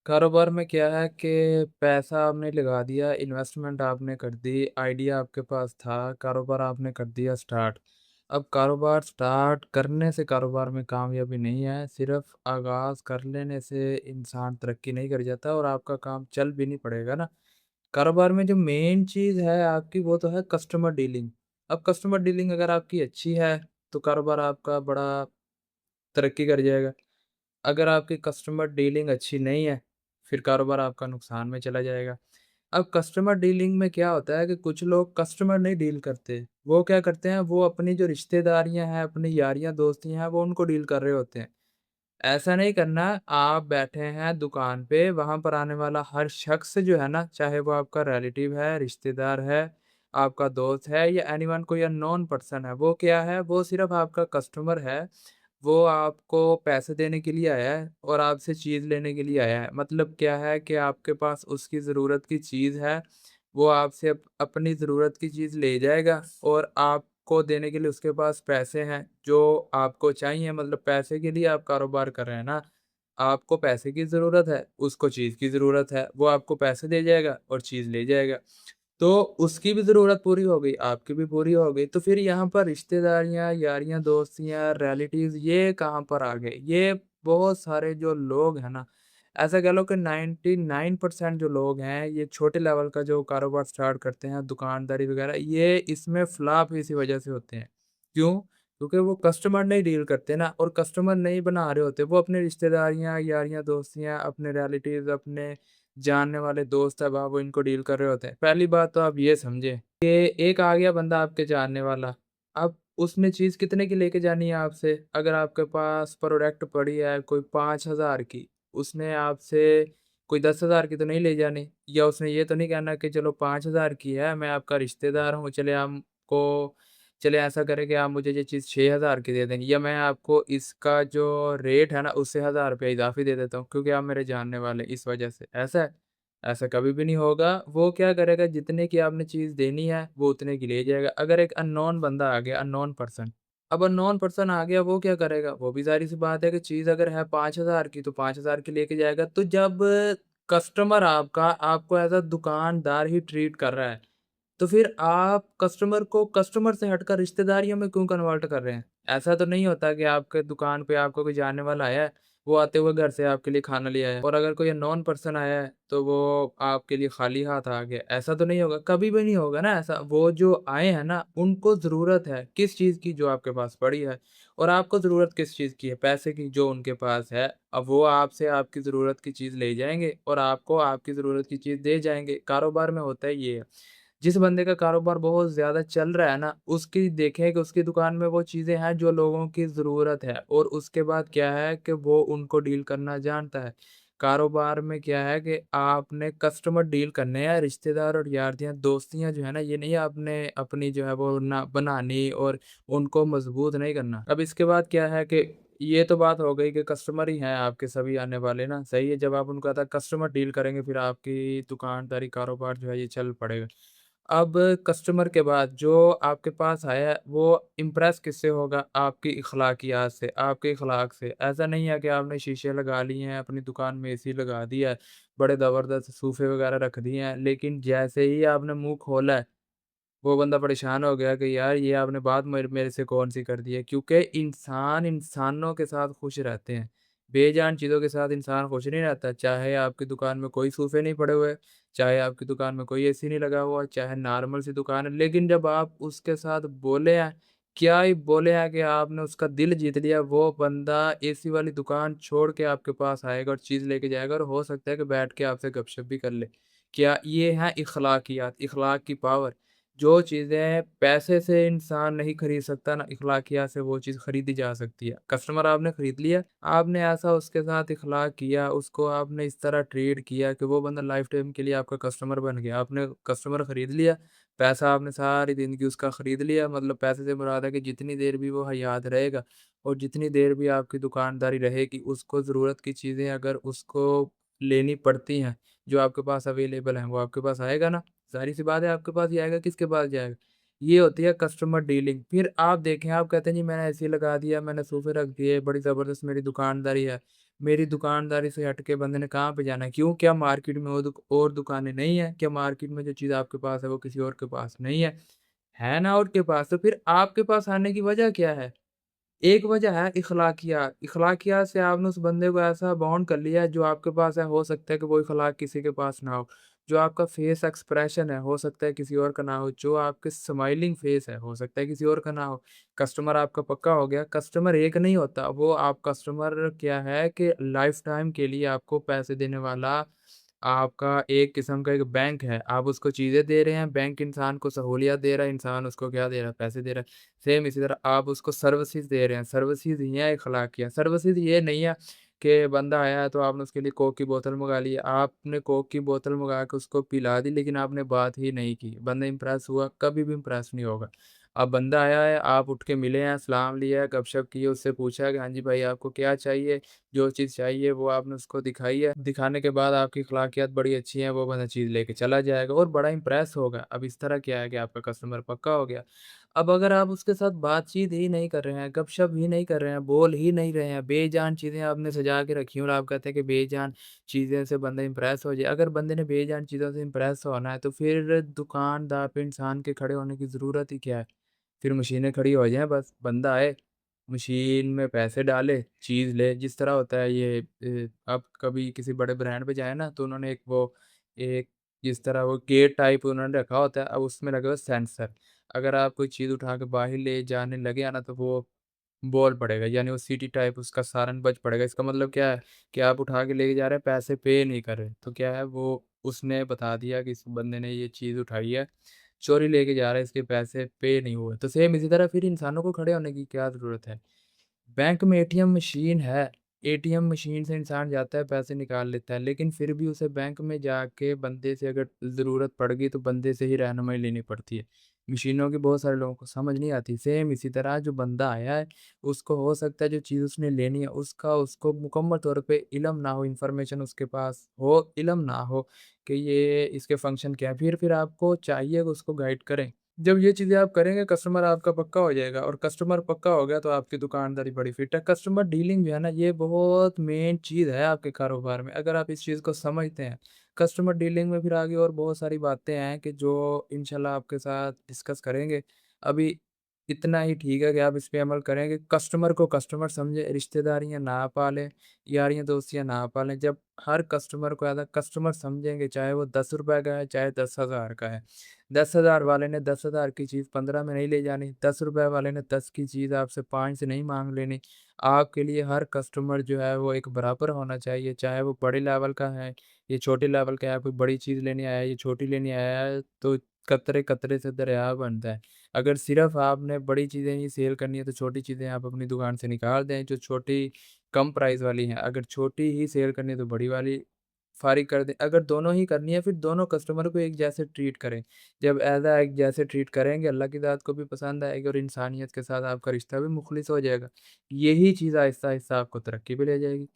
कारोबार में क्या है कि पैसा आपने लगा दिया, इन्वेस्टमेंट आपने कर दी, आइडिया आपके पास था, कारोबार आपने कर दिया स्टार्ट। अब कारोबार स्टार्ट करने से कारोबार में कामयाबी नहीं है, सिर्फ़ आगाज़ कर लेने से इंसान तरक्की नहीं कर जाता और आपका काम चल भी नहीं पड़ेगा ना। कारोबार में जो मेन चीज़ है आपकी वो तो है कस्टमर डीलिंग। अब कस्टमर डीलिंग अगर आपकी अच्छी है, तो कारोबार आपका बड़ा तरक्की कर जाएगा। अगर आपकी कस्टमर डीलिंग अच्छी नहीं है, फिर कारोबार आपका नुकसान में चला जाएगा। अब कस्टमर डीलिंग में क्या होता है कि कुछ लोग कस्टमर नहीं डील करते। वो क्या करते हैं, वो अपनी जो रिश्तेदारियाँ हैं, अपनी यारियाँ दोस्तियाँ हैं, वो उनको डील कर रहे होते हैं। ऐसा नहीं करना, आप बैठे हैं दुकान पे, वहाँ पर आने वाला हर शख्स जो है ना, चाहे वो आपका रिलेटिव है, रिश्तेदार है, आपका दोस्त है या एनीवन कोई अननोन पर्सन है, वो क्या है, वो सिर्फ़ आपका कस्टमर है। वो आपको पैसे देने के लिए आया है और आपसे चीज़ लेने के लिए आया है। मतलब क्या है कि आपके पास उसकी ज़रूरत की चीज़ है, वो आपसे अपनी ज़रूरत की चीज़ ले जाएगा और आपको देने के लिए उसके पास पैसे हैं, जो आपको चाहिए मतलब पैसे के लिए आप कारोबार कर रहे हैं ना। आपको पैसे की ज़रूरत है, उसको चीज़ की ज़रूरत है, वो आपको पैसे दे जाएगा और चीज़ ले जाएगा। तो उसकी भी ज़रूरत पूरी हो गई, आपकी भी पूरी हो गई, तो फिर यहाँ पर रिश्तेदारियाँ, यारियाँ, दोस्तियाँ, रिलेटिव्स ये कहाँ पर आ गए? ये बहुत सारे जो लोग हैं ना, ऐसा कह लो कि 99% जो लोग हैं, ये छोटे लेवल का जो कारोबार स्टार्ट करते हैं, दुकानदारी वगैरह, ये इसमें फ्लॉप इसी वजह से होते हैं। क्यों? क्योंकि वो कस्टमर नहीं डील करते ना और कस्टमर नहीं बना रहे होते, वो अपनी रिश्तेदारियाँ, यारियाँ, दोस्तियाँ, अपने रिलेटिव्स, अपने जानने वाले दोस्त अब आप इनको डील कर रहे होते हैं। पहली बात तो आप ये समझें कि एक आ गया बंदा आपके जानने वाला, अब उसने चीज़ कितने की लेके जानी है आपसे? अगर आपके पास प्रोडक्ट पड़ी है कोई 5,000 की, उसने आपसे कोई 10,000 की तो नहीं ले जानी या उसने ये तो नहीं कहना कि चलो 5,000 की है, मैं आपका रिश्तेदार हूँ, चलिए ऐसा करें कि आप मुझे ये चीज़ 6,000 की दे देंगे या मैं आपको इसका जो रेट है ना उससे ₹1000 इज़ाफ़ी दे देता हूँ क्योंकि आप मेरे जानने वाले इस वजह से, ऐसा है? ऐसा कभी भी नहीं होगा, वो क्या करेगा जितने की आपने चीज़ देनी है, वो उतने की ले जाएगा। अगर एक अननोन बंदा आ गया, अननोन पर्सन, अब अननोन पर्सन आ गया वो क्या करेगा? वो भी ज़ाहिर-सी बात है कि चीज़ अगर है 5,000 की तो 5,000 की लेके जाएगा। तो जब कस्टमर आपका आपको एज़ अ दुकानदार ही ट्रीट कर रहा है तो फिर आप कस्टमर को कस्टमर से हटकर रिश्तेदारियों में क्यों कन्वर्ट कर रहे हैं? ऐसा तो नहीं होता कि आपके दुकान पे आपका कोई जानने वाला आया है, वो आते हुए घर से आपके लिए खाना ले आया है और अगर कोई अननोन पर्सन आया है, तो वो आपके लिए खाली हाथ आ गया, ऐसा तो नहीं होगा, कभी भी नहीं होगा ना ऐसा। वो जो आए हैं ना, उनको ज़रूरत है किस चीज़ की जो आपके पास पड़ी है और आपको ज़रूरत किस चीज़ की है? पैसे की जो उनके पास है। अब वो आपसे आपकी ज़रूरत की चीज़ ले जाएँगे और आपको आपकी ज़रूरत की चीज़ दे जाएँगे। कारोबार में होता ही ये है। जिस बंदे का कारोबार बहुत ज़्यादा चल रहा है ना, उसकी देखें कि उसकी दुकान में वो चीज़ें हैं जो लोगों की ज़रूरत है और उसके बाद क्या है कि वो उनको डील करना जानता है। कारोबार में क्या है कि आपने कस्टमर डील करने हैं, रिश्तेदार और यारियाँ, दोस्तियाँ जो है ना, ये नहीं आपने अपनी जो है वो ना बनानी और उनको मजबूत नहीं करना। अब इसके बाद क्या है कि ये तो बात हो गई कि कस्टमर ही हैं आपके सभी आने वाले ना, सही है, जब आप उनका कस्टमर डील करेंगे फिर आपकी दुकानदारी, कारोबार जो है ये चल पड़ेगा। अब कस्टमर के बाद जो आपके पास आया है, वो इम्प्रेस किससे होगा? आपकी अखलाकियात से, आपके अखलाक से। ऐसा नहीं है कि आपने शीशे लगा लिए हैं, अपनी दुकान में एसी लगा दिया है, बड़े ज़बरदस्त सोफ़े वगैरह रख दिए हैं, लेकिन जैसे ही आपने मुँह खोला है, वो बंदा परेशान हो गया कि यार ये आपने बात मेरे मेरे से कौन-सी कर दी है। क्योंकि इंसान इंसानों के साथ खुश रहते हैं। बेजान चीज़ों के साथ इंसान खुश नहीं रहता। चाहे आपकी दुकान में कोई सोफ़े नहीं पड़े हुए, चाहे आपकी दुकान में कोई एसी नहीं लगा हुआ, चाहे नॉर्मल सी दुकान है, लेकिन जब आप उसके साथ बोले हैं, क्या ही बोले हैं कि आपने उसका दिल जीत लिया, वो बंदा एसी वाली दुकान छोड़ के आपके पास आएगा और चीज़ लेके जाएगा और हो सकता है कि बैठ के आपसे गपशप भी कर ले। क्या ये हैं इखलाकियात, इखलाक की पावर। जो चीज़ें पैसे से इंसान नहीं खरीद सकता ना, इखलाकियात से वो चीज़ खरीदी जा सकती है। कस्टमर आपने खरीद लिया, आपने ऐसा उसके साथ इखलाक किया, उसको आपने इस तरह ट्रीट किया कि वो बंदा लाइफ़ टाइम के लिए आपका कस्टमर बन गया। आपने कस्टमर खरीद लिया, पैसा आपने सारी ज़िंदगी उसका खरीद लिया, मतलब पैसे से मुराद है कि जितनी देर भी वो हयात रहेगा और जितनी देर भी आपकी दुकानदारी रहेगी, उसको ज़रूरत की चीज़ें अगर उसको लेनी पड़ती हैं, जो आपके पास अवेलेबल हैं, वो आपके पास आएगा ना? ज़ाहिर-सी बात है आपके पास ही आएगा, किसके पास जाएगा? ये होती है कस्टमर डीलिंग। फिर आप देखें, आप कहते हैं जी मैंने ऐसे ही लगा दिया, मैंने सोफ़े रख दिए, बड़ी ज़बरदस्त मेरी दुकानदारी है। मेरी दुकानदारी से हट के बंदे ने कहाँ पे जाना है? क्यों? क्या मार्केट में और दुकानें नहीं है? क्या मार्केट में जो चीज़ आपके पास है वो किसी और के पास नहीं है? है ना और के पास, तो फिर आपके पास आने की वजह क्या है? एक वजह है इख़्लाक़ियात। इख़्लाक़ियात से आपने उस बंदे को ऐसा बॉन्ड कर लिया है जो आपके पास है, हो सकता है कि वो इख़्लाक़ किसी के पास ना हो। जो आपका फ़ेस एक्सप्रेशन है, हो सकता है किसी और का ना हो। जो आपके स्माइलिंग फ़ेस है, हो सकता है किसी और का ना हो। कस्टमर आपका पक्का हो गया। कस्टमर एक नहीं होता, वो आप कस्टमर क्या है कि लाइफ़ टाइम के लिए आपको पैसे देने वाला आपका एक किस्म का एक बैंक है। आप उसको चीज़ें दे रहे हैं, बैंक इंसान को सहूलियत दे रहा है, इंसान उसको क्या दे रहा है? पैसे दे रहा है। सेम इसी तरह आप उसको सर्विसेज़ दे रहे हैं, सर्विसेज़ ही है अखलाकियाँ। सर्विसेज़ ये नहीं है कि बंदा आया है तो आपने उसके लिए कोक की बोतल मँगा ली। आपने कोक की बोतल मँगा के उसको पिला दी लेकिन आपने बात ही नहीं की। बंदा इम्प्रेस हुआ, कभी भी इम्प्रेस नहीं होगा। अब बंदा आया है, आप उठ के मिले हैं, सलाम लिया है, गपशप की है, उससे पूछा है कि हाँ जी भाई आपको क्या चाहिए? जो चीज़ चाहिए वो आपने उसको दिखाई है। दिखाने के बाद आपकी अखलाकियात बड़ी अच्छी हैं, वो बंदा चीज़ लेके चला जाएगा और बड़ा इम्प्रेस होगा। अब इस तरह क्या है कि आपका कस्टमर पक्का हो गया। अब अगर आप उसके साथ बातचीत ही नहीं कर रहे हैं, गपशप ही नहीं कर रहे हैं, बोल ही नहीं रहे हैं, बेजान चीज़ें आपने सजा के रखी हैं और आप कहते हैं कि बेजान चीज़ें से बंदा इम्प्रेस हो जाए। अगर बंदे ने बेजान चीज़ों से इम्प्रेस होना है, तो फिर दुकानदार पे इंसान के खड़े होने की ज़रूरत ही क्या है? फिर मशीनें खड़ी हो जाएँ बस, बंदा आए, मशीन में पैसे डाले, चीज़ ले। जिस तरह होता है ये आप कभी किसी बड़े ब्रांड पे जाएँ ना, तो उन्होंने एक जिस तरह वो गेट टाइप उन्होंने रखा होता है, अब उसमें लगे हुए सेंसर। अगर आप कोई चीज़ उठा के बाहर ले जाने लगे हैं ना, तो वो बोल पड़ेगा, यानी वो सीटी टाइप उसका सायरन बज पड़ेगा। इसका मतलब क्या है कि आप उठा के लेके जा रहे हैं, पैसे पे नहीं कर रहे। तो क्या है, वो उसने बता दिया कि इस बंदे ने ये चीज़ उठाई है, चोरी लेके जा रहा है, इसके पैसे पे नहीं हुए। तो सेम इसी तरह फिर इंसानों को खड़े होने की क्या ज़रूरत है? बैंक में एटीएम मशीन है, एटीएम मशीन से इंसान जाता है, पैसे निकाल लेता है, लेकिन फिर भी उसे बैंक में जाके बंदे से अगर ज़रूरत पड़ गई, तो बंदे से ही रहनुमाई लेनी पड़ती है। मशीनों की बहुत सारे लोगों को समझ नहीं आती। सेम इसी तरह जो बंदा आया है, उसको हो सकता है जो चीज़ उसने लेनी है, उसका उसको मुकम्मल तौर पे इल्म ना हो, इन्फॉर्मेशन उसके पास हो, इल्म ना हो कि ये इसके फंक्शन क्या है। फिर आपको चाहिए कि उसको गाइड करें। जब ये चीज़ें आप करेंगे कस्टमर आपका पक्का हो जाएगा और कस्टमर पक्का हो गया तो आपकी दुकानदारी बड़ी फिट है। कस्टमर डीलिंग जो है ना ये बहुत मेन चीज़ है आपके कारोबार में, अगर आप इस चीज़ को समझते हैं। कस्टमर डीलिंग में फिर आगे और बहुत सारी बातें हैं कि जो इंशाल्लाह आपके साथ डिस्कस करेंगे। अभी इतना ही ठीक है कि आप इस पे अमल करेंगे। कस्टमर को कस्टमर समझें, रिश्तेदारियाँ ना पालें, यारियाँ दोस्तियाँ ना पालें। जब हर कस्टमर को एज़ अ कस्टमर समझेंगे, चाहे वो ₹10 का है, चाहे 10,000 का है। 10,000 वाले ने 10,000 की चीज़ 15 में नहीं ले जानी, ₹10 वाले ने 10 की चीज़ आपसे 5 से नहीं माँग लेनी। आपके लिए हर कस्टमर जो है वो एक बराबर होना चाहिए, चाहे वो बड़े लेवल का है, ये छोटे लेवल का है, कोई बड़ी चीज़ लेने आया है, ये छोटी लेने आया है, तो कतरे-कतरे से दरिया बनता है। अगर सिर्फ़ आपने बड़ी चीज़ें ही सेल करनी है, तो छोटी चीज़ें आप अपनी दुकान से निकाल दें, जो छोटी कम प्राइस वाली हैं। अगर छोटी ही सेल करनी है, तो बड़ी वाली फ़ारिग कर दें। अगर दोनों ही करनी है, फिर दोनों कस्टमर को एक जैसे ट्रीट करें। जब ऐज़ा एक जैसे ट्रीट करेंगे, अल्लाह की ज़ात को भी पसंद आएगी और इंसानियत के साथ आपका रिश्ता भी मुख़लिस हो जाएगा। यही चीज़ आहिस्ता-आहिस्ता आपको तरक्की पे ले जाएगी।